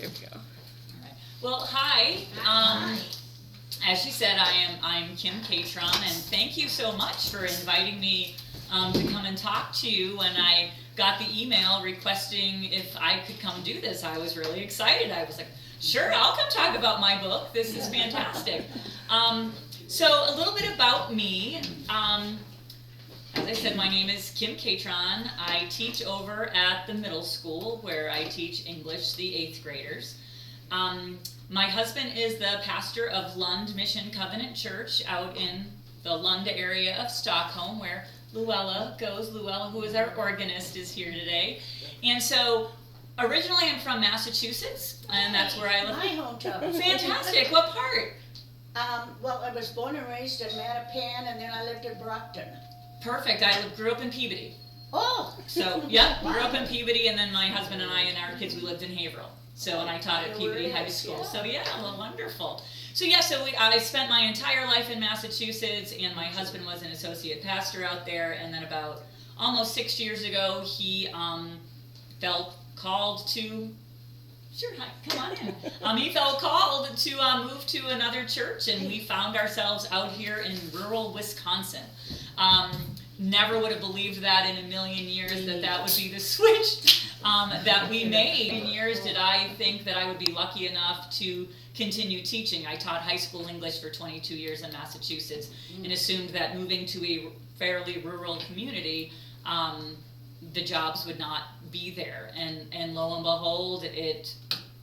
There we go. All right. Well, hi. As she said, I'm Kim Catron, and thank you so much for inviting me to come and talk to you. When I got the email requesting if I could come do this, I was really excited. I was like, sure, I'll come talk about my book. This is fantastic. So a little bit about me. As I said, my name is Kim Catron. I teach over at the middle school where I teach English, the 8th graders. My husband is the pastor of Lund Mission Covenant Church out in the Lund area of Stockholm, where Luella goes. Luella, who is our organist, is here today. And so originally I'm from Massachusetts, and that's where I live. My hometown. Fantastic. What part? Well, I was born and raised in Mattapan, and then I lived in Brockton. Perfect. I grew up in Peabody. Oh! So, yeah, grew up in Peabody, and then my husband and I and our kids, we lived in Haverhill. So, and I taught at Peabody High School. Yeah. So, yeah, well, wonderful. So, yeah, I spent my entire life in Massachusetts, and my husband was an associate pastor out there, and then about almost 6 years ago, he felt called to, sure, hi, come on in. He felt called to move to another church, and we found ourselves out here in rural Wisconsin. Never would have believed that in a million years that would be the switch that we made. In years did I think that I would be lucky enough to continue teaching. I taught high school English for 22 years in Massachusetts and assumed that moving to a fairly rural community, the jobs would not be there. And lo and behold,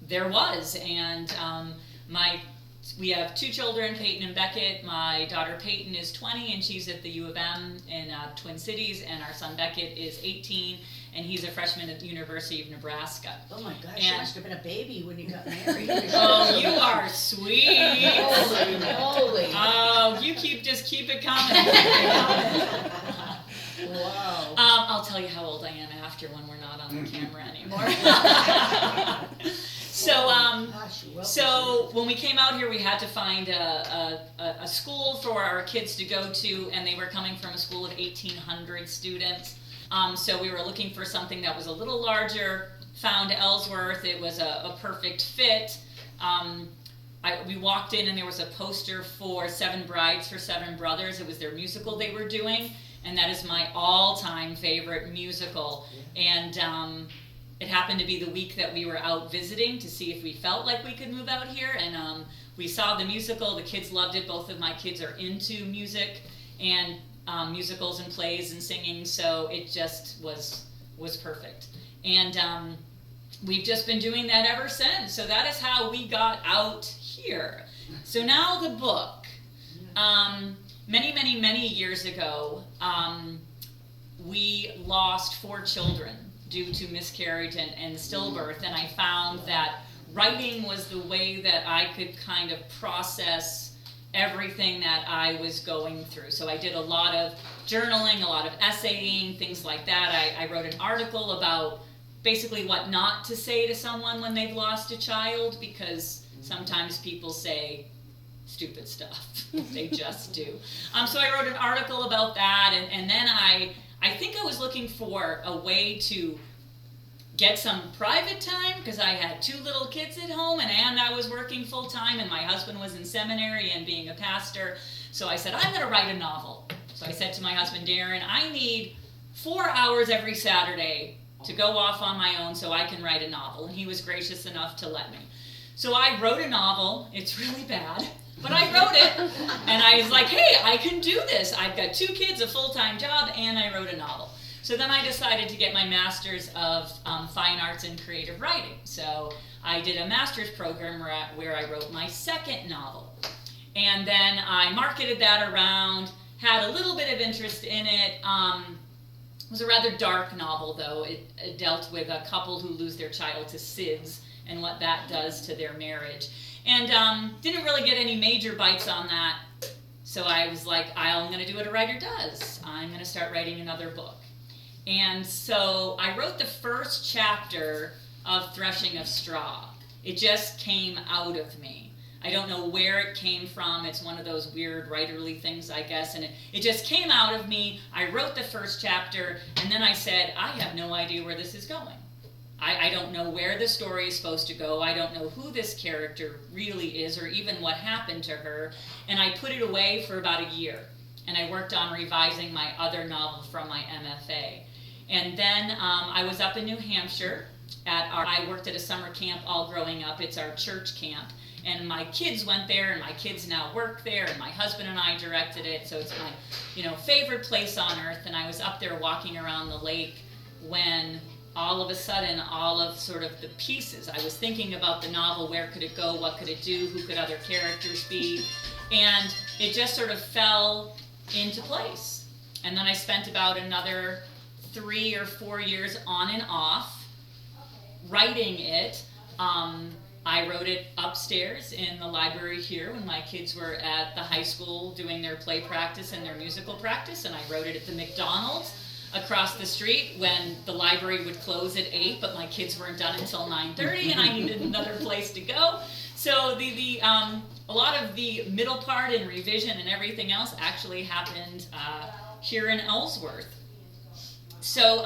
there was. And we have 2 children, Peyton and Beckett. My daughter Peyton is 20 and she's at the U of M in Twin Cities, and our son Beckett is 18 and he's a freshman at the University of Nebraska. Oh my gosh, you must have been a baby when you got married. Oh, you are sweet. Holy. Oh, you keep it coming. Wow. I'll tell you how old I am after when we're not on the camera anymore. So when we came out here, we had to find a school for our kids to go to, and they were coming from a school of 1,800 students. So we were looking for something that was a little larger. Found Ellsworth. It was a perfect fit. We walked in and there was a poster for 7 Brides for 7 Brothers. It was their musical they were doing, and that is my all-time favorite musical. And it happened to be the week that we were out visiting to see if we felt like we could move out here, and we saw the musical. The kids loved it. Both of my kids are into music and musicals and plays and singing, so it just was perfect. And we've just been doing that ever since. So that is how we got out here. So now the book. Many years ago, we lost 4 children due to miscarriage and stillbirth, and I found that writing was the way that I could kind of process everything that I was going through. So I did a lot of journaling, a lot of essaying, things like that. I wrote an article about basically what not to say to someone when they've lost a child, because sometimes people say stupid stuff. They just do. So I wrote an article about that, and then I think I was looking for a way to get some private time, because I had 2 little kids at home, and I was working full time, and my husband was in seminary and being a pastor. So I said, I'm going to write a novel. So I said to my husband, Darren, I need 4 hours every Saturday to go off on my own so I can write a novel. And he was gracious enough to let me. So I wrote a novel. It's really bad, but I wrote it. And I was like, hey, I can do this. I've got 2 kids, a full-time job, and I wrote a novel. So then I decided to get my master's of fine arts and creative writing. So I did a master's program where I wrote my 2nd novel. And then I marketed that around, had a little bit of interest in it. It was a rather dark novel, though. It dealt with a couple who lose their child to SIDS and what that does to their marriage. And didn't really get any major bites on that. So I was like, I'm going to do what a writer does. I'm going to start writing another book. And so I wrote the first chapter of Threshing of Straw. It just came out of me. I don't know where it came from. It's one of those weird writerly things, I guess. And it just came out of me. I wrote the first chapter, and then I said, I have no idea where this is going. I don't know where the story is supposed to go. I don't know who this character really is or even what happened to her. And I put it away for about a year. And I worked on revising my other novel from my MFA. And then I was up in New Hampshire. I worked at a summer camp all growing up. It's our church camp. And my kids went there, and my kids now work there, and my husband and I directed it. So it's my favorite place on earth. And I was up there walking around the lake when all of a sudden, all of sort of the pieces, I was thinking about the novel, where could it go, what could it do, who could other characters be, and it just sort of fell into place. And then I spent about another 3 or 4 years on and off writing it. I wrote it upstairs in the library here when my kids were at the high school doing their play practice and their musical practice, and I wrote it at the McDonald's across the street when the library would close at 8, but my kids weren't done until 9:30, and I needed another place to go. So a lot of the middle part and revision and everything else actually happened here in Ellsworth. So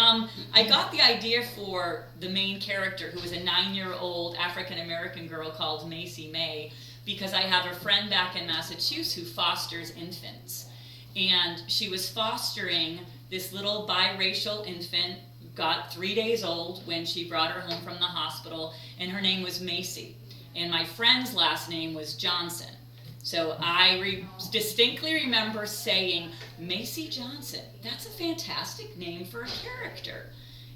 I got the idea for the main character, who was a 9-year-old African-American girl called Macy May, because I have a friend back in Massachusetts who fosters infants. And she was fostering this little biracial infant, got 3 days old when she brought her home from the hospital, and her name was Macy. And my friend's last name was Johnson. So I distinctly remember saying, Macy Johnson, that's a fantastic name for a character.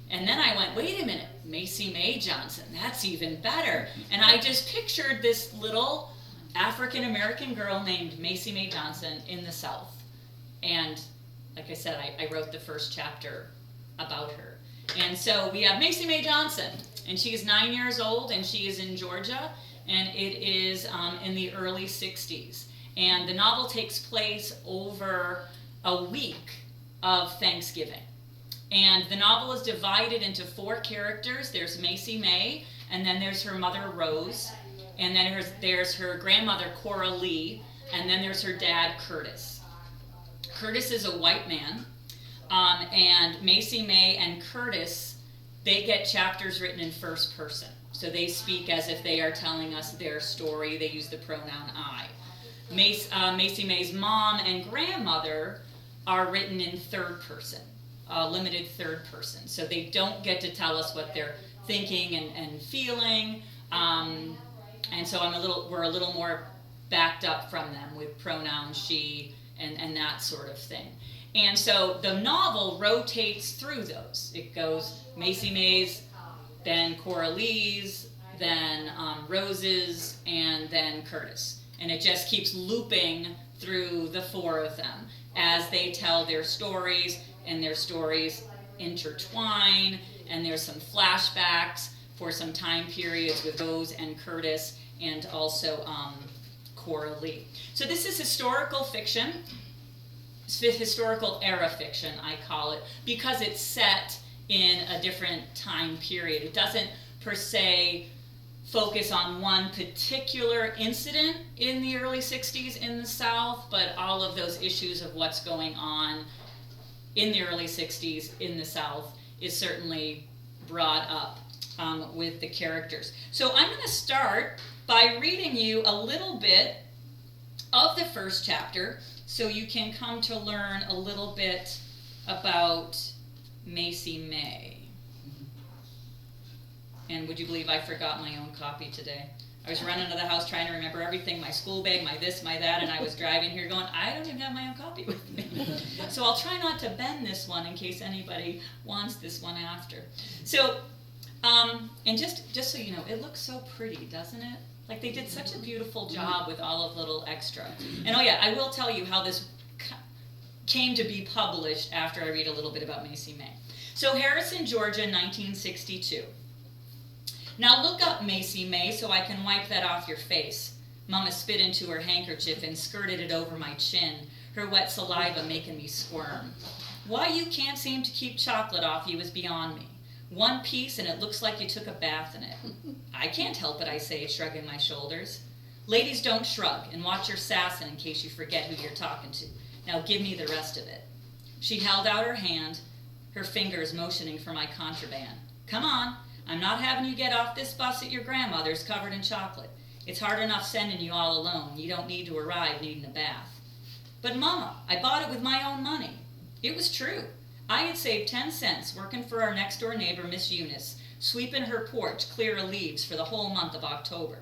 And then I went, wait a minute, Macy May Johnson, that's even better. And I just pictured this little African-American girl named Macy May Johnson in the South. And like I said, I wrote the first chapter about her. And so we have Macy May Johnson, and she is 9 years old, and she is in Georgia, and it is in the early 60s. And the novel takes place over a week of Thanksgiving. And the novel is divided into 4 characters. There's Macy May, and then there's her mother, Rose, and then there's her grandmother, Cora Lee, and then there's her dad, Curtis. Curtis is a white man, and Macy May and Curtis, they get chapters written in first person. So they speak as if they are telling us their story. They use the pronoun I. Macy May's mom and grandmother are written in third person, limited third person. So they don't get to tell us what they're thinking and feeling. And so we're a little more backed up from them with pronouns she and that sort of thing. And so the novel rotates through those. It goes Macy May's, then Cora Lee's, then Rose's, and then Curtis. And it just keeps looping through the 4 of them as they tell their stories, and their stories intertwine, and there's some flashbacks for some time periods with Rose and Curtis, and also Cora Lee. So this is historical fiction, historical era fiction, I call it, because it's set in a different time period. It doesn't per se focus on one particular incident in the early 60s in the South, but all of those issues of what's going on in the early 60s in the South is certainly brought up with the characters. So I'm going to start by reading you a little bit of the first chapter so you can come to learn a little bit about Macy May. And would you believe I forgot my own copy today? I was running to the house trying to remember everything, my school bag, my this, my that, and I was driving here going, I don't even have my own copy with me. So I'll try not to bend this one in case anybody wants this one after. So, and just so you know, it looks so pretty, doesn't it? Like they did such a beautiful job with all of little extra. And oh yeah, I will tell you how this came to be published after I read a little bit about Macy May. So Harrison, Georgia, 1962. Now look up Macy May so I can wipe that off your face. Mama spit into her handkerchief and skirted it over my chin, her wet saliva making me squirm. Why you can't seem to keep chocolate off you is beyond me. One piece and it looks like you took a bath in it. I can't help it, I say, shrugging my shoulders. Ladies don't shrug, and watch your sassing in case you forget who you're talking to. Now give me the rest of it. She held out her hand, her fingers motioning for my contraband. Come on, I'm not having you get off this bus at your grandmother's covered in chocolate. It's hard enough sending you all alone. You don't need to arrive needing a bath. But Mama, I bought it with my own money. It was true. I had saved 10 cents working for our next door neighbor, Miss Eunice, sweeping her porch clear of leaves for the whole month of October.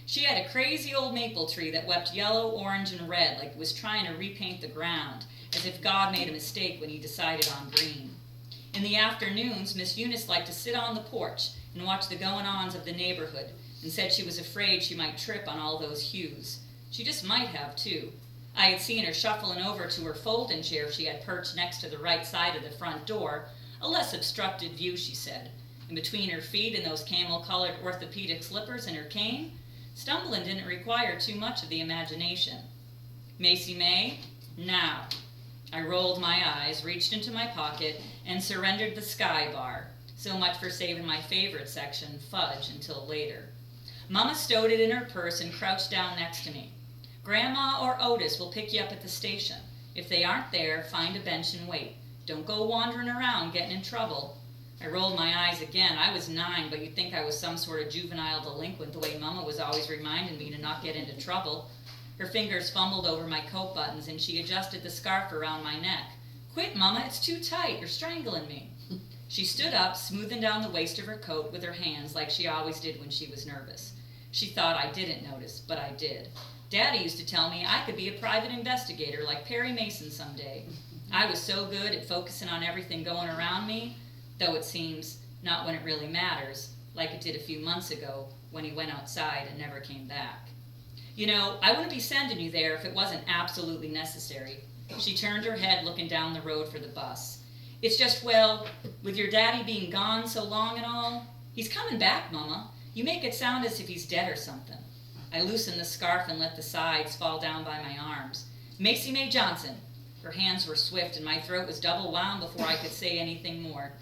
She had a crazy old maple tree that wept yellow, orange, and red like it was trying to repaint the ground, as if God made a mistake when he decided on green. In the afternoons, Miss Eunice liked to sit on the porch and watch the going-ons of the neighborhood, and said she was afraid she might trip on all those hues. She just might have, too. I had seen her shuffling over to her folding chair she had perched next to the right side of the front door, a less obstructed view, she said, and between her feet and those camel-colored orthopedic slippers and her cane, stumbling didn't require too much of the imagination. Macy May, now. I rolled my eyes, reached into my pocket, and surrendered the Sky Bar. So much for saving my favorite section, fudge, until later. Mama stowed it in her purse and crouched down next to me. Grandma or Otis will pick you up at the station. If they aren't there, find a bench and wait. Don't go wandering around getting in trouble. I rolled my eyes again. I was 9, but you'd think I was some sort of juvenile delinquent the way Mama was always reminding me to not get into trouble. Her fingers fumbled over my coat buttons and she adjusted the scarf around my neck. Quit, Mama, it's too tight. You're strangling me. She stood up, smoothing down the waist of her coat with her hands like she always did when she was nervous. She thought I didn't notice, but I did. Daddy used to tell me I could be a private investigator like Perry Mason someday. I was so good at focusing on everything going around me, though it seems not when it really matters, like it did a few months ago when he went outside and never came back. You know, I wouldn't be sending you there if it wasn't absolutely necessary. She turned her head looking down the road for the bus. It's just, well, with your daddy being gone so long and all, he's coming back, Mama. You make it sound as if he's dead or something. I loosened the scarf and let the sides fall down by my arms. Macy May Johnson. Her hands were swift and my throat was double wound before I could say anything more.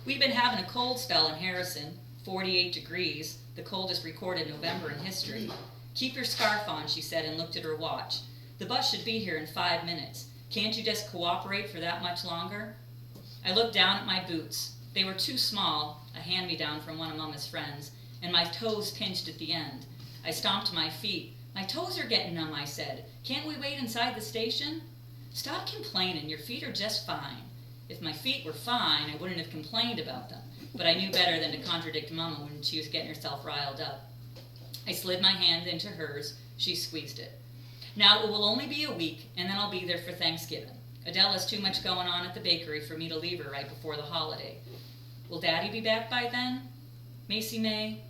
We've been having a cold spell in Harrison, 48 degrees, the coldest recorded November in history. Keep your scarf on, she said, and looked at her watch. The bus should be here in 5 minutes. Can't you just cooperate for that much longer? I looked down at my boots. They were too small, a hand-me-down from one of Mama's friends, and my toes pinched at the end. I stomped my feet. My toes are getting numb, I said. Can't we wait inside the station? Stop complaining. Your feet are just fine. If my feet were fine, I wouldn't have complained about them. But I knew better than to contradict Mama when she was getting herself riled up. I slid my hand into hers. She squeezed it. Now it will only be a week, and then I'll be there for Thanksgiving. Adele has too much going on at the bakery for me to leave her right before the holiday. Will Daddy be back by then? Macy May?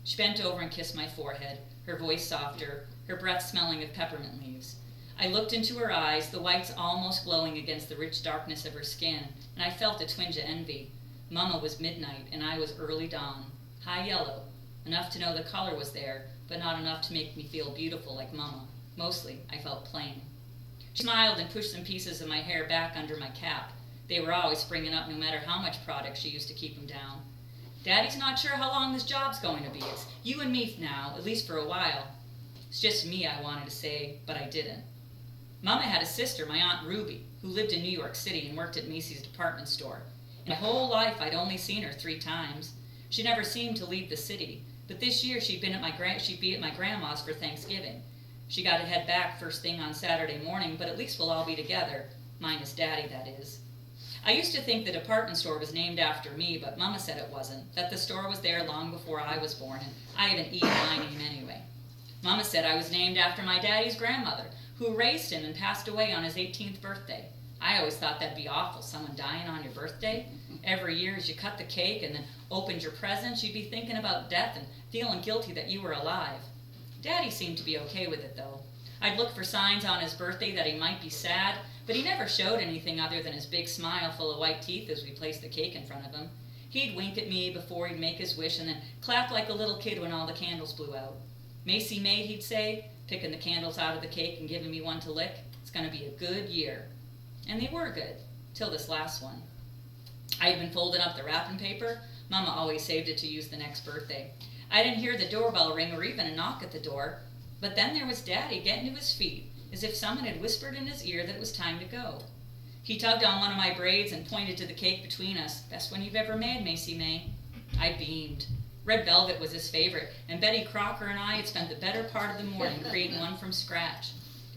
She bent over and kissed my forehead, her voice softer, her breath smelling of peppermint leaves. I looked into her eyes, the whites almost glowing against the rich darkness of her skin, and I felt a twinge of envy. Mama was midnight, and I was early dawn, high yellow, enough to know the color was there, but not enough to make me feel beautiful like Mama. Mostly, I felt plain. She smiled and pushed some pieces of my hair back under my cap. They were always springing up no matter how much product she used to keep them down. Daddy's not sure how long this job's going to be. It's you and me now, at least for a while. It's just me, I wanted to say, but I didn't. Mama had a sister, my Aunt Ruby, who lived in New York City and worked at Macy's department store. In my whole life, I'd only seen her 3 times. She never seemed to leave the city, but this year she'd be at my grandma's for Thanksgiving. She got to head back first thing on Saturday morning, but at least we'll all be together, minus Daddy, that is. I used to think the department store was named after me, but Mama said it wasn't, that the store was there long before I was born, and I haven't eaten my name anyway. Mama said I was named after my daddy's grandmother, who raised him and passed away on his 18th birthday. I always thought that'd be awful, someone dying on your birthday. Every year as you cut the cake and then opened your presents, you'd be thinking about death and feeling guilty that you were alive. Daddy seemed to be okay with it, though. I'd look for signs on his birthday that he might be sad, but he never showed anything other than his big smile full of white teeth as we placed the cake in front of him. He'd wink at me before he'd make his wish and then clap like a little kid when all the candles blew out. Macy May, he'd say, picking the candles out of the cake and giving me one to lick. It's going to be a good year. And they were good, till this last one. I had been folding up the wrapping paper. Mama always saved it to use the next birthday. I didn't hear the doorbell ring or even a knock at the door. But then there was Daddy getting to his feet, as if someone had whispered in his ear that it was time to go. He tugged on one of my braids and pointed to the cake between us. Best one you've ever made, Macy May. I beamed. Red velvet was his favorite, and Betty Crocker and I had spent the better part of the morning creating one from scratch.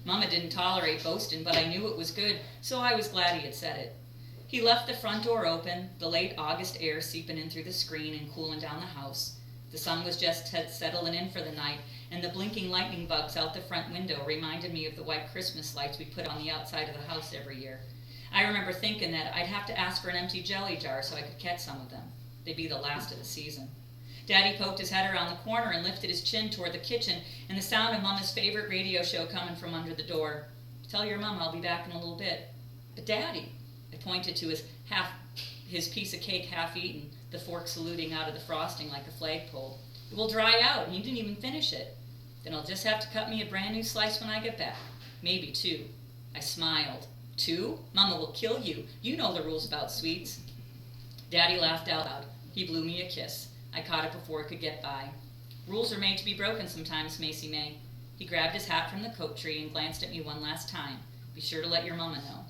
Mama didn't tolerate boasting, but I knew it was good, so I was glad he had said it. He left the front door open, the late August air seeping in through the screen and cooling down the house. The sun was just settling in for the night, and the blinking lightning bugs out the front window reminded me of the white Christmas lights we put on the outside of the house every year. I remember thinking that I'd have to ask for an empty jelly jar so I could catch some of them. They'd be the last of the season. Daddy poked his head around the corner and lifted his chin toward the kitchen, and the sound of Mama's favorite radio show coming from under the door. Tell your mom I'll be back in a little bit. But Daddy, I pointed to his piece of cake half eaten, the fork saluting out of the frosting like a flagpole. It will dry out, and you didn't even finish it. Then I'll just have to cut me a brand new slice when I get back. Maybe 2. I smiled. 2? Mama will kill you. You know the rules about sweets. Daddy laughed out loud. He blew me a kiss. I caught it before it could get by. Rules are made to be broken sometimes, Macy May. He grabbed his hat from the coat tree and glanced at me one last time. Be sure to let your mama know.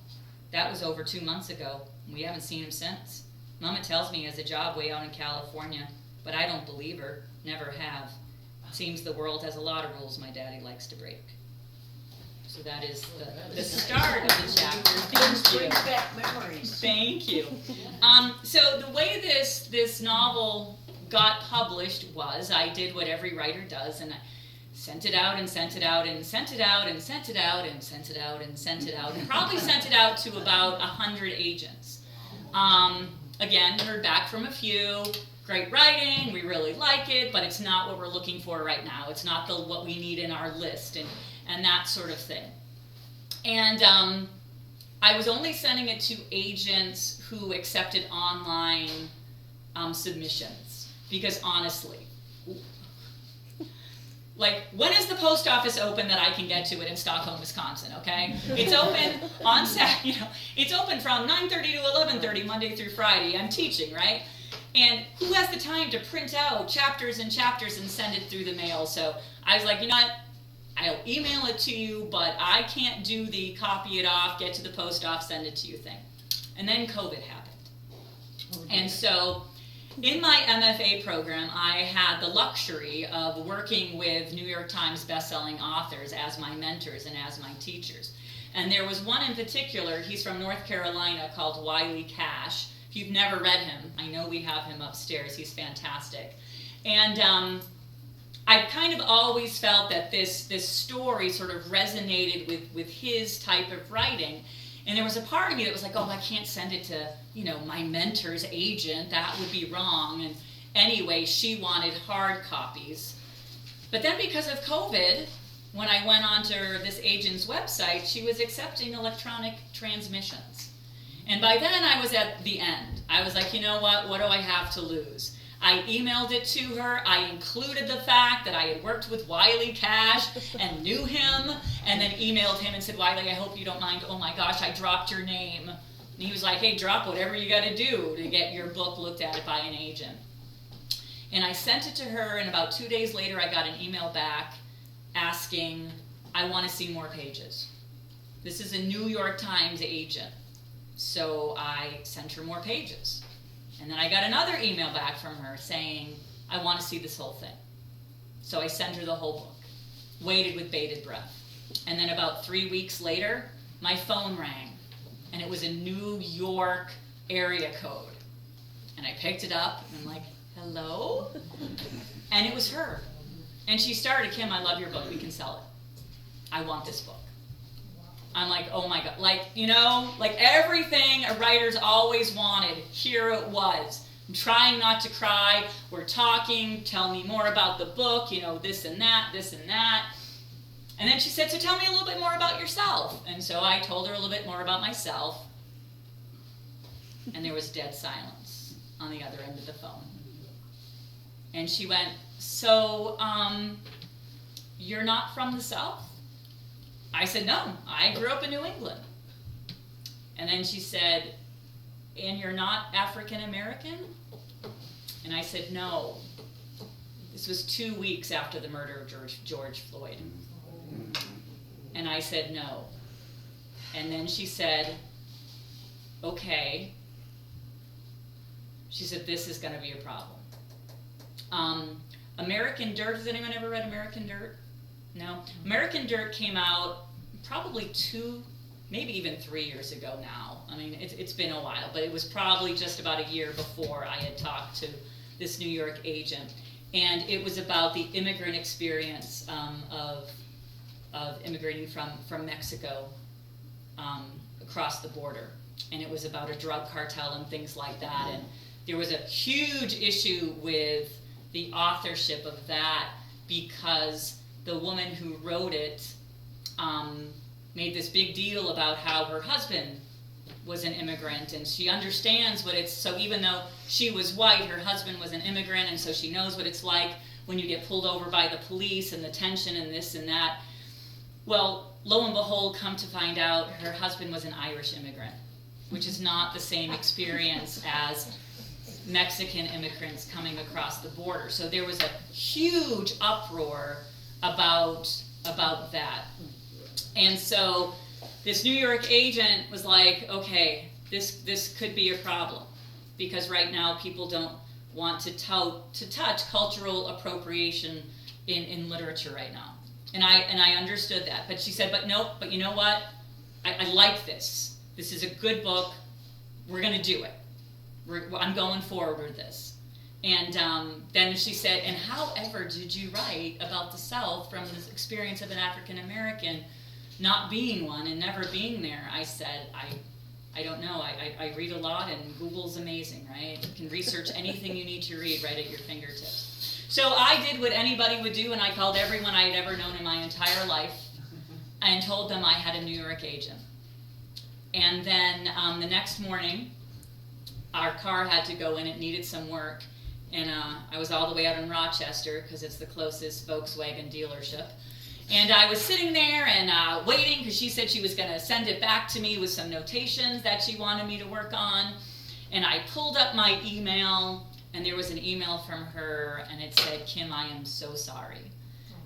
That was over 2 months ago, and we haven't seen him since. Mama tells me he has a job way out in California, but I don't believe her. Never have. Seems the world has a lot of rules my daddy likes to break. So that is the start of the chapter. Thank you. Brings back memories. Thank you. So the way this novel got published was I did what every writer does, and I sent it out and sent it out and sent it out and sent it out and sent it out and sent it out, and probably sent it out to about 100 agents. Again, heard back from a few. Great writing, we really like it, but it's not what we're looking for right now. It's not what we need in our list, and that sort of thing. And I was only sending it to agents who accepted online submissions, because honestly, like, when is the post office open that I can get to it in Stockholm, Wisconsin, okay? It's open on Saturday, it's open from 9:30 to 11:30, Monday through Friday. I'm teaching, right? And who has the time to print out chapters and chapters and send it through the mail? So I was like, you know what? I'll email it to you, but I can't do the copy it off, get to the post office, send it to you thing. And then COVID happened. And so in my MFA program, I had the luxury of working with New York Times bestselling authors as my mentors and as my teachers. And there was one in particular, he's from North Carolina, called Wiley Cash. If you've never read him, I know we have him upstairs. He's fantastic. And I kind of always felt that this story sort of resonated with his type of writing. And there was a part of me that was like, oh, I can't send it to, my mentor's agent. That would be wrong. And anyway, she wanted hard copies. But then because of COVID, when I went onto this agent's website, she was accepting electronic transmissions. And by then I was at the end. I was like, you know what do I have to lose? I emailed it to her. I included the fact that I had worked with Wiley Cash and knew him, and then emailed him and said, Wiley, I hope you don't mind. Oh my gosh, I dropped your name. And he was like, hey, drop whatever you got to do to get your book looked at by an agent. And I sent it to her, and about 2 days later I got an email back asking, I want to see more pages. This is a New York Times agent. So I sent her more pages. And then I got another email back from her saying, I want to see this whole thing. So I sent her the whole book, waited with bated breath. And then about 3 weeks later, my phone rang, and it was a New York area code. And I picked it up, and I'm like, hello? And it was her. And she started, Kim, I love your book, we can sell it. I want this book. I'm like, oh my God, like everything a writer's always wanted, here it was. I'm trying not to cry, we're talking, tell me more about the book, this and that, this and that. And then she said, so tell me a little bit more about yourself. And so I told her a little bit more about myself. And there was dead silence on the other end of the phone. And she went, so, you're not from the South? I said, no, I grew up in New England. And then she said, and you're not African American? And I said, no. This was 2 weeks after the murder of George Floyd. And I said, no. And then she said, okay. She said, this is going to be a problem. American Dirt, has anyone ever read American Dirt? No? American Dirt came out probably 2, maybe even 3 years ago now. I mean, it's been a while, but it was probably just about a year before I had talked to this New York agent. And it was about the immigrant experience of immigrating from Mexico across the border. And it was about a drug cartel and things like that. And there was a huge issue with the authorship of that because the woman who wrote it made this big deal about how her husband was an immigrant, and she understands what it's, so even though she was white, her husband was an immigrant, and so she knows what it's like when you get pulled over by the police and the tension and this and that. Well, lo and behold, come to find out her husband was an Irish immigrant, which is not the same experience as Mexican immigrants coming across the border. So there was a huge uproar about that. And so this New York agent was like, okay, this could be a problem, because right now people don't want to touch cultural appropriation in literature right now. And I understood that. But she said, but you know what? I like this. This is a good book. We're going to do it. I'm going forward with this. And then she said, and however did you write about the South from this experience of an African American not being one and never being there? I said, I don't know. I read a lot, and Google's amazing, right? You can research anything you need to read right at your fingertips. So I did what anybody would do, and I called everyone I had ever known in my entire life and told them I had a New York agent. And then the next morning, our car had to go in. It needed some work. And I was all the way out in Rochester because it's the closest Volkswagen dealership. And I was sitting there and waiting because she said she was going to send it back to me with some notations that she wanted me to work on. And I pulled up my email, and there was an email from her, and it said, Kim, I am so sorry.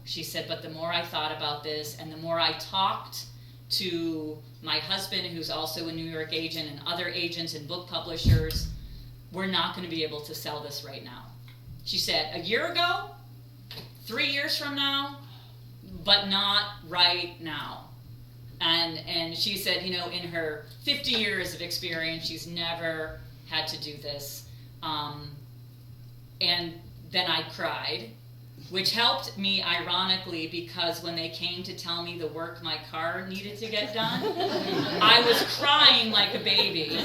She said, but the more I thought about this and the more I talked to my husband, who's also a New York agent, and other agents and book publishers, we're not going to be able to sell this right now. She said, a year ago, 3 years from now, but not right now. And she said, you know, in her 50 years of experience, she's never had to do this. And then I cried, which helped me ironically, because when they came to tell me the work my car needed to get done, I was crying like a baby.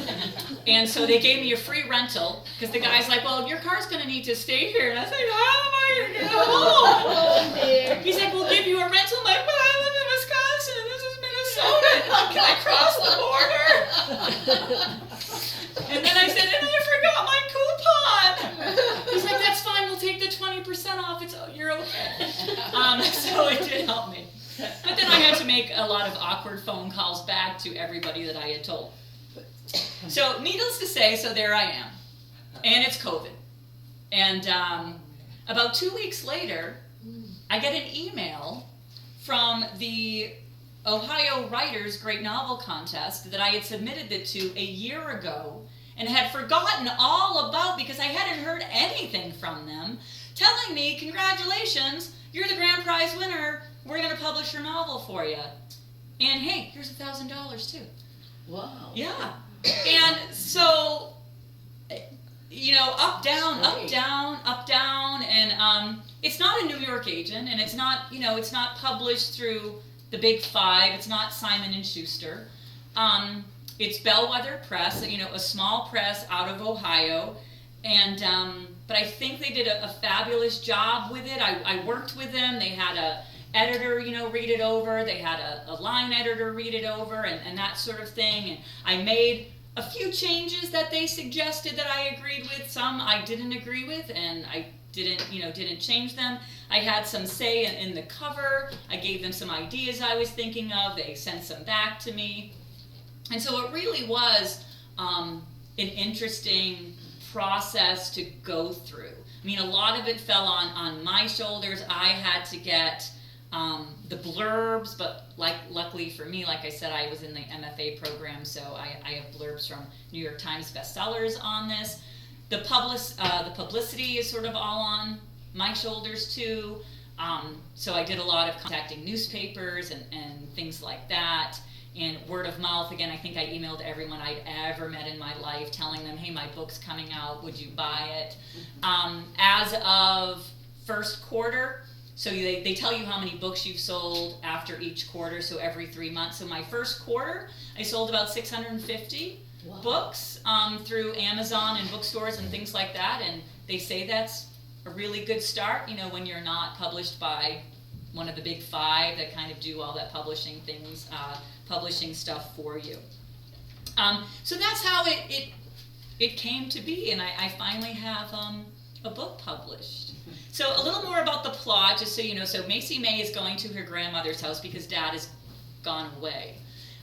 And so they gave me a free rental, because the guy's like, well, your car's going to need to stay here. And I said, how am I going to get home? Oh, dear. He's like, we'll give you a rental. I'm like, but I live in Wisconsin and this is Minnesota. Can I cross the border? And then I said, and I forgot my coupon. He's like, that's fine. We'll take the 20% off. You're okay. So it did help me. But then I had to make a lot of awkward phone calls back to everybody that I had told. So needless to say, so there I am. And it's COVID. And about 2 weeks later, I get an email from the Ohio Writers Great Novel Contest that I had submitted it to a year ago and had forgotten all about because I hadn't heard anything from them, telling me, congratulations, you're the grand prize winner, we're going to publish your novel for you. And hey, here's $1,000 too. Wow. Yeah. And so, you know, up, down, up, down, up, down, and it's not a New York agent, and it's not, you know, it's not published through the Big Five, it's not Simon & Schuster. It's Bellwether Press, you know, a small press out of Ohio, and but I think they did a fabulous job with it. I worked with them. They had a editor, you know, read it over. They had a line editor read it over, and that sort of thing. And I made a few changes that they suggested that I agreed with. Some I didn't agree with, and I didn't change them. I had some say in the cover. I gave them some ideas I was thinking of. They sent some back to me. And so it really was an interesting process to go through. I mean, a lot of it fell on my shoulders. I had to get the blurbs, but luckily for me, like I said, I was in the MFA program, so I have blurbs from New York Times bestsellers on this. The publicity is sort of all my shoulders too. So I did a lot of contacting newspapers and things like that. And word of mouth, again, I think I emailed everyone I'd ever met in my life telling them, hey, my book's coming out, would you buy it? As of first quarter, so they tell you how many books you've sold after each quarter, so every 3 months. So my first quarter, I sold about 650 books through Amazon and bookstores and things like that, and they say that's a really good start, when you're not published by one of the big five that kind of do all that publishing things, publishing stuff for you. So that's how it came to be, and I finally have a book published. So a little more about the plot, just so you know. So Macy May is going to her grandmother's house because Dad is gone away.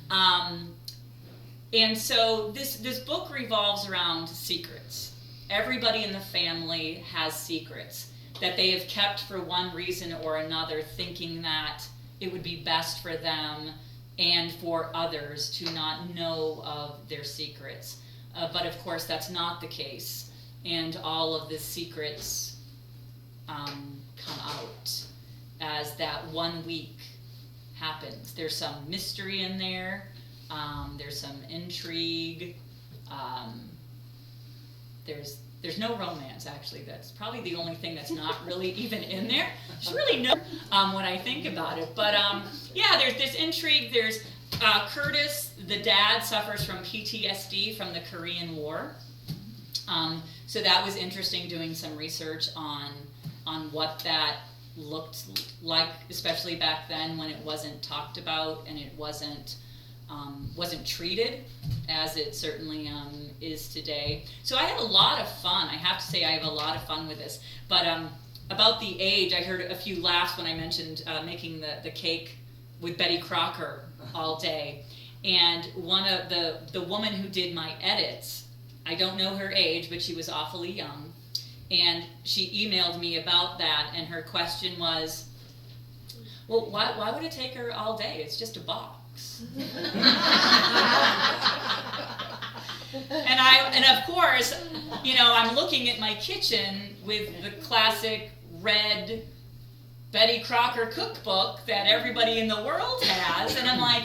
And so this book revolves around secrets. Everybody in the family has secrets that they have kept for one reason or another, thinking that it would be best for them and for others to not know of their secrets. But of course that's not the case, and all of the secrets come out as that 1 week happens. There's some mystery in there, there's some intrigue, there's no romance, actually. That's probably the only thing that's not really even in there. There's really no when I think about it. But yeah, there's this intrigue. There's Curtis, the dad, suffers from PTSD from the Korean War. So that was interesting, doing some research on what that looked like, especially back then when it wasn't talked about and it wasn't treated as it certainly is today. So I had a lot of fun. I have to say I have a lot of fun with this. But about the age, I heard a few laughs when I mentioned making the cake with Betty Crocker all day. And one of the woman who did my edits, I don't know her age, but she was awfully young. And she emailed me about that, and her question was, well, why would it take her all day? It's just a box. And of course, I'm looking at my kitchen with the classic red Betty Crocker cookbook that everybody in the world has, and I'm like,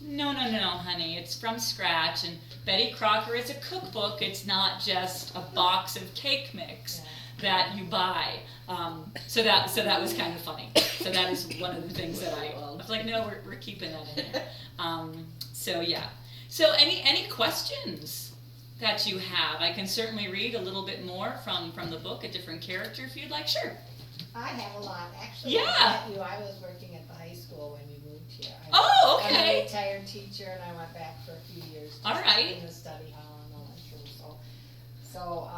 no, honey, it's from scratch, and Betty Crocker is a cookbook. It's not just a box of cake mix that you buy. So that was kind of funny. So that is one of the things that I was like, no, we're keeping that in there. So yeah. So any questions that you have? I can certainly read a little bit more from the book, a different character if you'd like. Sure. I have a lot. Actually, Yeah. I met you. I was working at the high school when you moved here. Oh, okay. I'm a retired teacher, and I went back for a few years. All right. In the study hall and the lunchroom. So,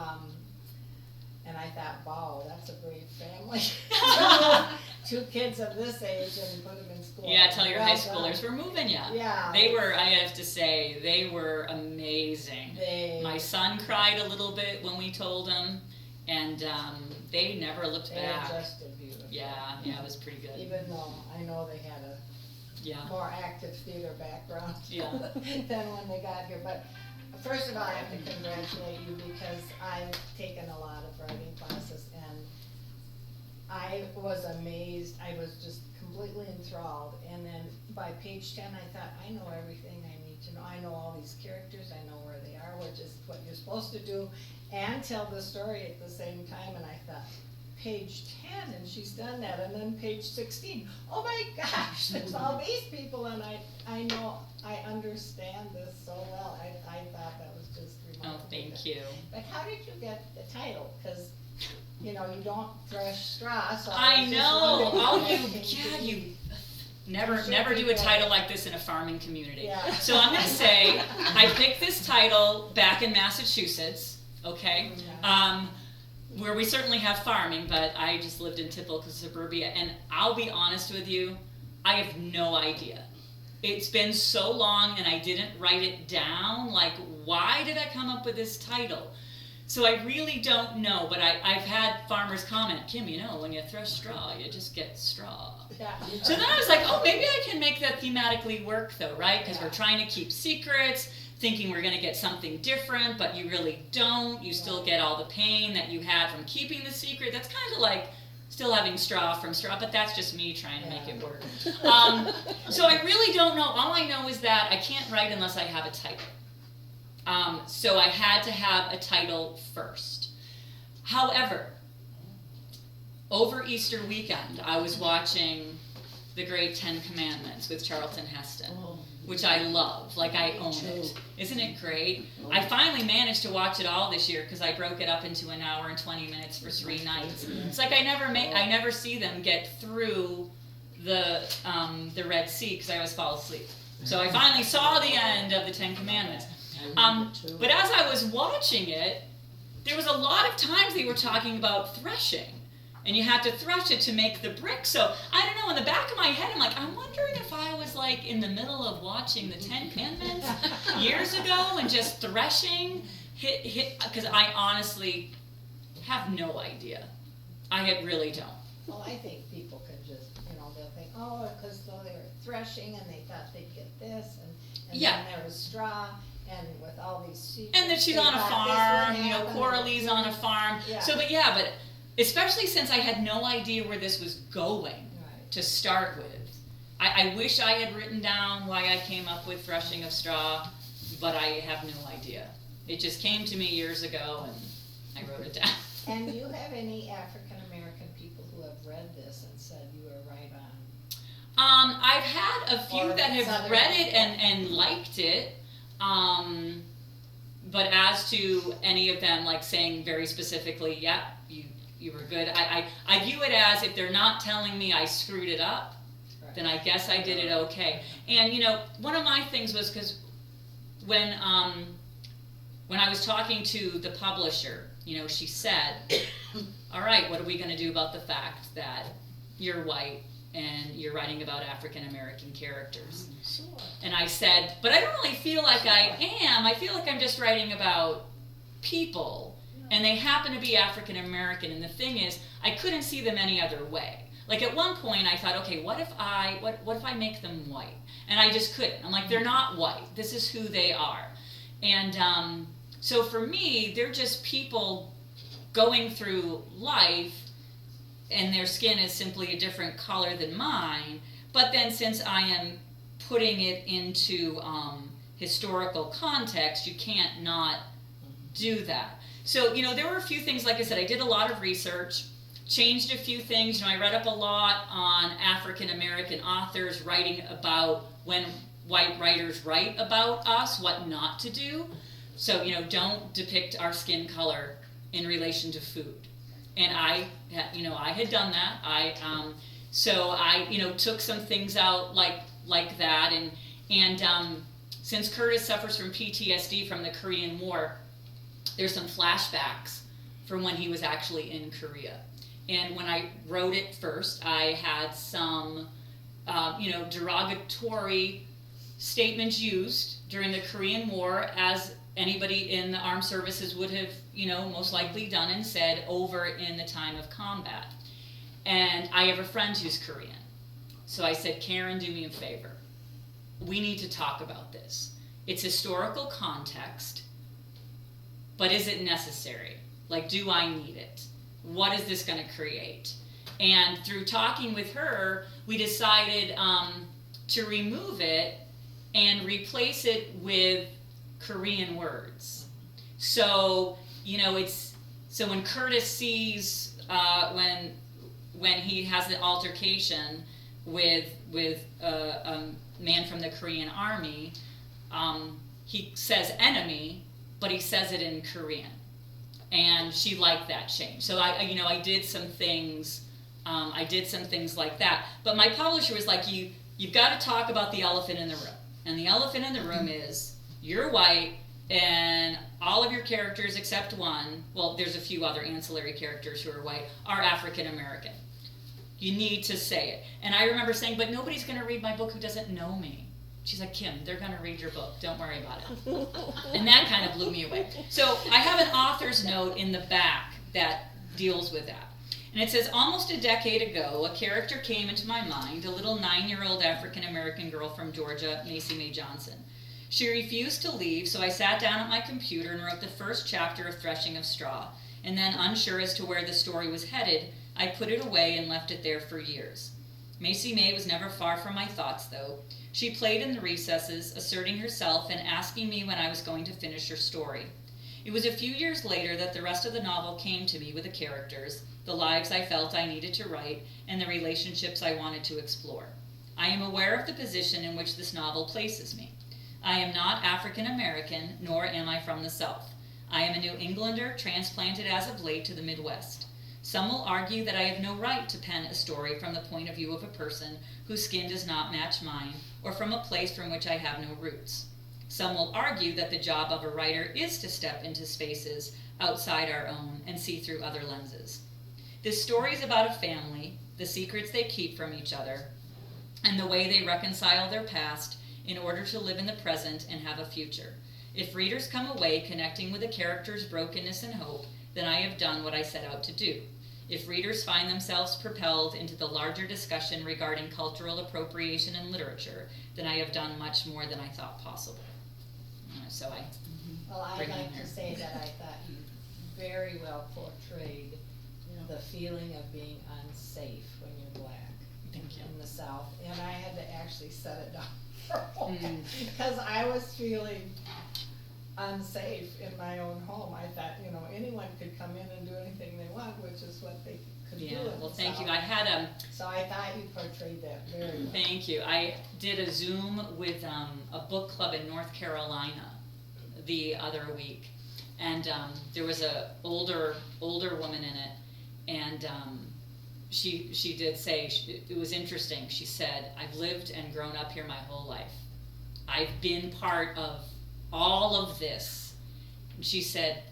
and I thought, wow, that's a brave family. 2 kids of this age and put them in school. Yeah, tell your Well high done. schoolers we're moving you. Yeah. They were, I have to say, they were amazing. My son cried a little bit when we told him, and they never looked back. They adjusted beautifully. Yeah, it was pretty good. Even though I know they had a more active theater background than when they got here. But first of all, I have to congratulate you because I've taken a lot of writing classes, and I was amazed. I was just completely enthralled. And then by page 10, I thought, I know everything I need to know. I know all these characters. I know where they are, which is what you're supposed to do, and tell the story at the same time. And I thought, page 10, and she's done that. And then page 16, oh my gosh, there's all these people, and I know, I understand this so well. I thought that was just remarkable. Oh, thank you. But how did you get the title? Because, you don't thresh straw, so I was just know. wondering You never do a title like this in a farming community. Yeah. So I'm going to say I picked this title back in Massachusetts, okay? Where we certainly have farming, but I just lived in typical suburbia, and I'll be honest with you, I have no idea. It's been so long and I didn't write it down, like, why did I come up with this title? So I really don't know, but I've had farmers comment, Kim, when you thresh straw, you just get straw. Yeah. So then I was like, oh, maybe I can make that thematically work though, right? Because we're trying to keep secrets, thinking we're going to get something different, but you really don't. You still get all the pain that you had from keeping the secret. That's kind of like still having straw from straw, but that's just me trying to make it work. So I really don't know. All I know is that I can't write unless I have a title. So I had to have a title first. However, over Easter weekend, I was watching The Great 10 Commandments with Charlton Heston, which I love. Like, I own it. Isn't it great? I finally managed to watch it all this year because I broke it up into an hour and 20 minutes for 3 nights. It's like I never see them get through the Red Sea because I always fall asleep. So I finally saw the end of the 10 Commandments. But as I was watching it, there was a lot of times they were talking about threshing. And you had to thresh it to make the brick. So, I don't know, in the back of my head, I'm like, I'm wondering if I was like in the middle of watching the 10 Commandments years ago and just threshing, because I honestly have no idea. I really don't. Well, I think people could just, they'll think, because they were threshing and they thought they'd get this, and then there was straw, and with all these secrets. And that she's on a farm, Coralie's on a farm. Yeah. So, but especially since I had no idea where this was going to start with. I wish I had written down why I came up with Threshing of Straw, but I have no idea. It just came to me years ago, and I wrote it down. And do you have any African American people who have read this and said you were right on? I've had a few that have read it and liked it. But as to any of them like saying very specifically, you were good. I view it as if they're not telling me I screwed it up, then I guess I did it okay. And one of my things was because when I was talking to the publisher, she said, all right, what are we going to do about the fact that you're white and you're writing about African American characters? Sure. And I said, but I don't really feel like I am. I feel like I'm just writing about people. And they happen to be African American, and the thing is, I couldn't see them any other way. Like at one point, I thought, okay, what if I make them white? And I just couldn't. I'm like, they're not white. This is who they are. And so for me, they're just people going through life, and their skin is simply a different color than mine. But then, since I am putting it into historical context, you can't not do that. So, there were a few things, like I said, I did a lot of research, changed a few things. I read up a lot on African American authors writing about when white writers write about us, what not to do. So, don't depict our skin color in relation to food. And I had done that. So I took some things out like that. And since Curtis suffers from PTSD from the Korean War, there's some flashbacks from when he was actually in Korea. And when I wrote it first, I had some, derogatory statements used during the Korean War, as anybody in the armed services would have, most likely done and said over in the time of combat. And I have a friend who's Korean. So I said, Karen, do me a favor. We need to talk about this. It's historical context. But is it necessary? Like, do I need it? What is this going to create? And through talking with her, we decided to remove it and replace it with Korean words. So, so when Curtis sees, when he has the altercation with a man from the Korean army, he says enemy, but he says it in Korean, and she liked that change. So I did some things. I did some things like that. But my publisher was like, you've got to talk about the elephant in the room, and the elephant in the room is you're white, and all of your characters except one. Well, there's a few other ancillary characters who are white, are African American. You need to say it. And I remember saying, but nobody's going to read my book who doesn't know me. She's like, Kim, they're going to read your book. Don't worry about it. And that kind of blew me away. So I have an author's note in the back that deals with that. And it says, almost a decade ago, a character came into my mind, a little 9-year-old African-American girl from Georgia, Macy Mae Johnson. She refused to leave, so I sat down at my computer and wrote the first chapter of Threshing of Straw. And then, unsure as to where the story was headed, I put it away and left it there for years. Macy May was never far from my thoughts, though. She played in the recesses, asserting herself and asking me when I was going to finish her story. It was a few years later that the rest of the novel came to me with the characters, the lives I felt I needed to write, and the relationships I wanted to explore. I am aware of the position in which this novel places me. I am not African American, nor am I from the South. I am a New Englander transplanted as of late to the Midwest. Some will argue that I have no right to pen a story from the point of view of a person whose skin does not match mine, or from a place from which I have no roots. Some will argue that the job of a writer is to step into spaces outside our own and see through other lenses. This story is about a family, the secrets they keep from each other, and the way they reconcile their past in order to live in the present and have a future. If readers come away connecting with the characters' brokenness and hope, then I have done what I set out to do. If readers find themselves propelled into the larger discussion regarding cultural appropriation in literature, then I have done much more than I thought possible. Well, I'd like to say that I thought you very well portrayed the feeling of being unsafe when you're black. Thank you. In the South, and I had to actually set it down for a moment, because I was feeling unsafe in my own home. I thought, anyone could come in and do anything they want, which is what they could do in the Well, thank South. you. I had So I thought you portrayed that very well. Thank you. I did a Zoom with a book club in North Carolina the other week, and there was a older woman in it, and she did say, it was interesting. She said, I've lived and grown up here my whole life. I've been part of all of this. And she said,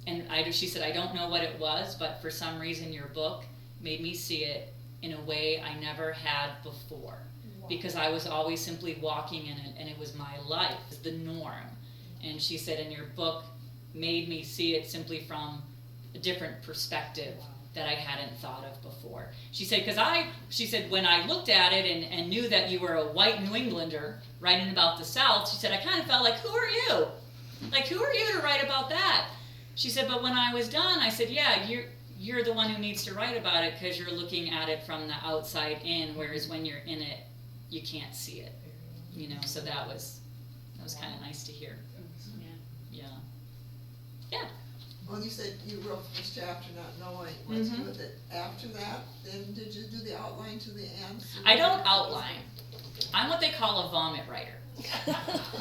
I don't know what it was, but for some reason your book made me see it in a way I never had before. Wow. Because I was always simply walking in it, and it was my life, the norm. And she said, and your book made me see it simply from a different perspective. Wow. That I hadn't thought of before. She said, when I looked at it and knew that you were a white New Englander writing about the South, she said, I kind of felt like, who are you? Like, who are you to write about that? She said, but when I was done, I said, yeah, you're the one who needs to write about it, because you're looking at it from the outside in, whereas when you're in it, you can't see it. So that was kind of nice to hear. Yeah. Well, you said you wrote this chapter not knowing what to do with it. After that, then did you do the outline to the end? I don't outline. I'm what they call a vomit writer.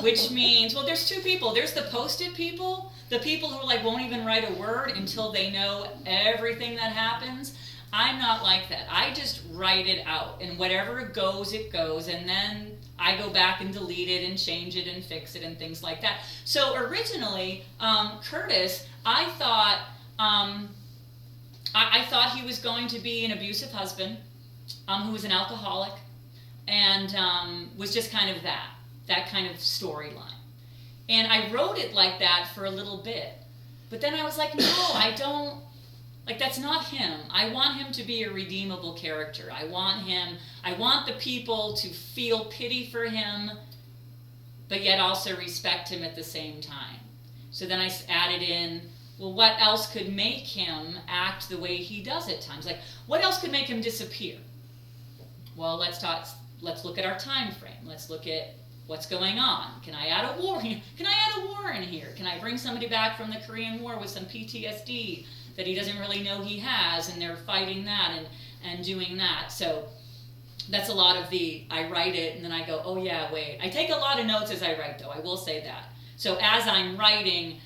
Which means, well, there's two people. There's the post-it people, the people who won't even write a word until they know everything that happens. I'm not like that. I just write it out, and whatever goes, it goes, and then I go back and delete it and change it and fix it and things like that. So originally, Curtis, I thought he was going to be an abusive husband, who was an alcoholic, and was just kind of that kind of storyline. And I wrote it like that for a little bit, but then I was like, no, I don't. That's not him. I want him to be a redeemable character. I want the people to feel pity for him, but yet also respect him at the same time. So then I added in, well, what else could make him act the way he does at times? What else could make him disappear? Well, let's look at our time frame. Let's look at what's going on. Can I add a war here? Can I add a war in here? Can I bring somebody back from the Korean War with some PTSD that he doesn't really know he has, and they're fighting that and doing that? So that's a lot of I write it, and then I go, oh yeah, wait. I take a lot of notes as I write, though, I will say that. So as I'm writing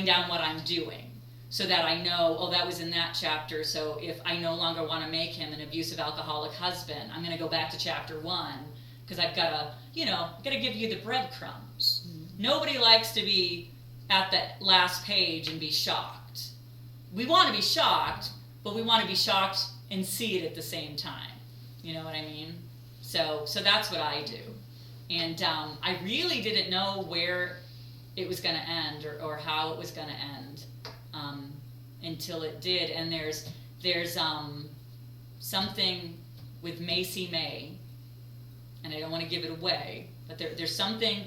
down what I'm doing, so that I know, oh, that was in that chapter, so if I no longer want to make him an abusive alcoholic husband, I'm going to go back to chapter 1, because I've got to give you the breadcrumbs. Mm-hmm. Nobody likes to be at the last page and be shocked. We want to be shocked, but we want to be shocked and see it at the same time. You know what I mean? So that's what I do. And I really didn't know where it was going to end or how it was going to end until it did. And there's something with Macy May, and I don't want to give it away, but there's something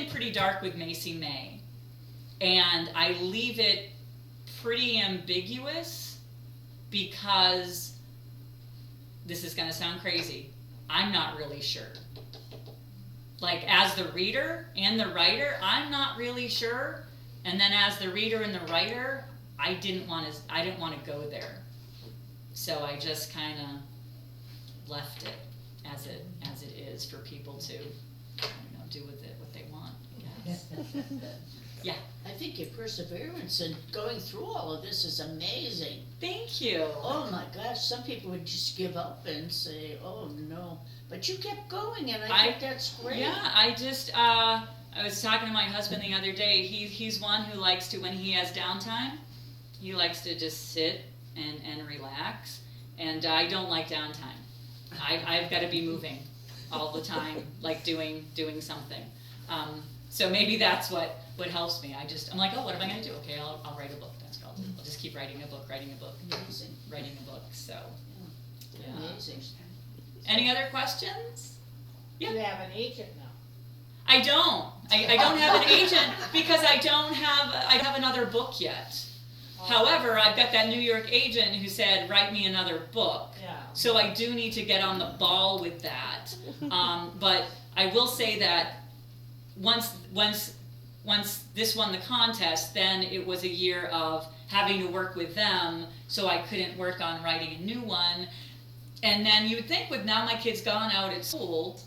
pretty dark with Macy May, and I leave it pretty ambiguous because this is gonna sound crazy, I'm not really sure. Like, as the reader and the writer, I'm not really sure. And then as the reader and the writer, I didn't want to go there. So I just kind of left it as it is for people to, do with it what they want, I guess. Yeah. I think your perseverance in going through all of this is amazing. Thank you. Oh my gosh, some people would just give up and say, oh no. But you kept going, and I think that's great. Yeah, I just, I was talking to my husband the other day. He's one who likes to, when he has downtime, he likes to just sit and relax. And I don't like downtime. I've got to be moving all the time, like doing something. So maybe that's what helps me. I'm like, oh, what am I going to do? Okay, I'll write a book. That's what I'll do. I'll just keep writing a book. Amazing. Writing a book, so. Yeah. Amazing. Any other questions? You have an agent now. I don't. I don't have an agent because I have another book yet. However, I've got that New York agent who said, write me another book. Yeah. So I do need to get on the ball with that. But I will say that once this won the contest, then it was a year of having to work with them, so I couldn't work on writing a new one. And then you would think with now my kid's gone out at school,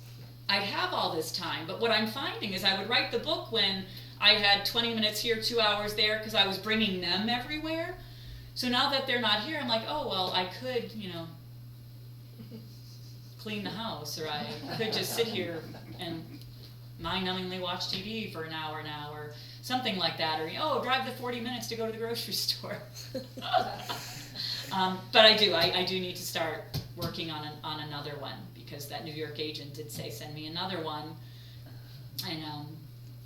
I'd have all this time. But what I'm finding is I would write the book when I had 20 minutes here, 2 hours there, because I was bringing them everywhere. So now that they're not here, I'm like, oh, well, I could, clean the house, or I could just sit here and mind-numbingly watch TV for an hour now, or something like that, or, drive the 40 minutes to go to the grocery store. But I do need to start working on another one, because that New York agent did say, send me another one, and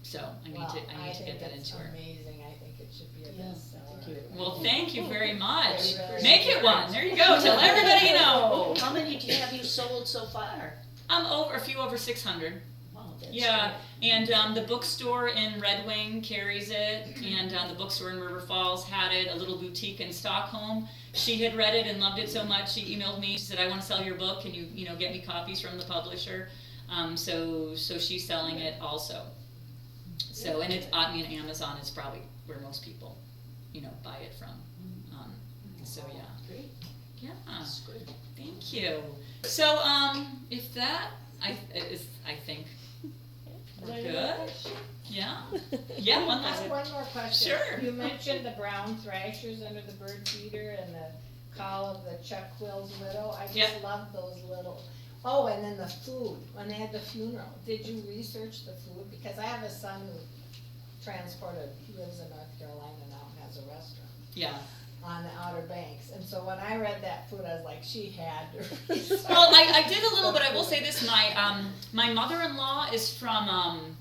so I need to get that into her. Amazing. I think it should be a bestseller. Well, thank you very much. Very Make it one. There you go. Tell everybody you know. How many have you sold so far? A few over 600. Wow, that's Yeah, and the bookstore in Red Wing carries it, and the bookstore in River Falls had it, a little boutique in Stockholm. She had read it and loved it so much, she emailed me, she said, I want to sell your book, can you get me copies from the publisher? So she's selling it also. So, and it's, Amazon is probably where most people, buy it from. So yeah. Great. Yeah. That's good. Thank you. So, if that, I think we're good. Yeah. Yeah. One last. One more question. Sure. You mentioned the brown thrashers under the bird feeder and the call of the Chuck Will's widow. I just love those little. Oh, and then the food when they had the funeral. Did you research the food? Because I have a son who lives in North Carolina now and has a restaurant. Yeah. On the Outer Banks, and so when I read that food, I was like, she had to research. Well, I did a little, but I will say this: my mother-in-law is from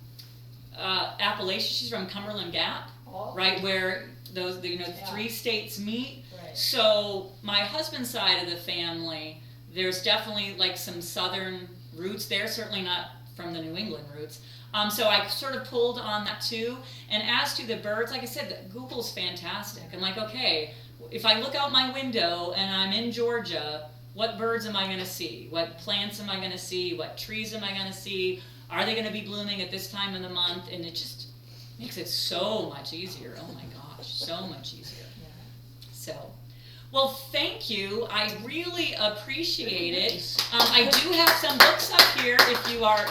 Appalachia. She's from Cumberland Gap, right where those 3 states meet. Right. So my husband's side of the family, there's definitely like some southern roots there. Certainly not from the New England roots. So I sort of pulled on that too. And as to the birds, like I said, Google's fantastic. I'm like, okay, if I look out my window and I'm in Georgia, what birds am I going to see? What plants am I going to see? What trees am I going to see? Are they going to be blooming at this time of the month? And it just makes it so much easier. Oh my gosh, so much easier. Yeah. So, well, thank you. I really appreciate it. I do have some books up here if you are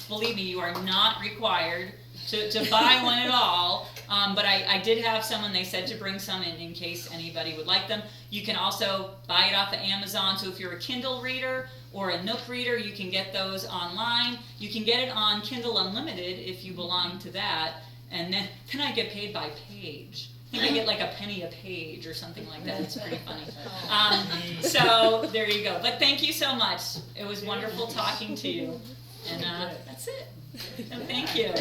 believe me, you are not required to buy one at all. But I did have some, and they said to bring some in case anybody would like them. You can also buy it off of Amazon. So if you're a Kindle reader or a Nook reader, you can get those online. You can get it on Kindle Unlimited if you belong to that. And then I get paid by page. I think I get like a penny a page or something like that. It's pretty funny. So there you go. But thank you so much. It was wonderful talking to you. And that's it. And thank you.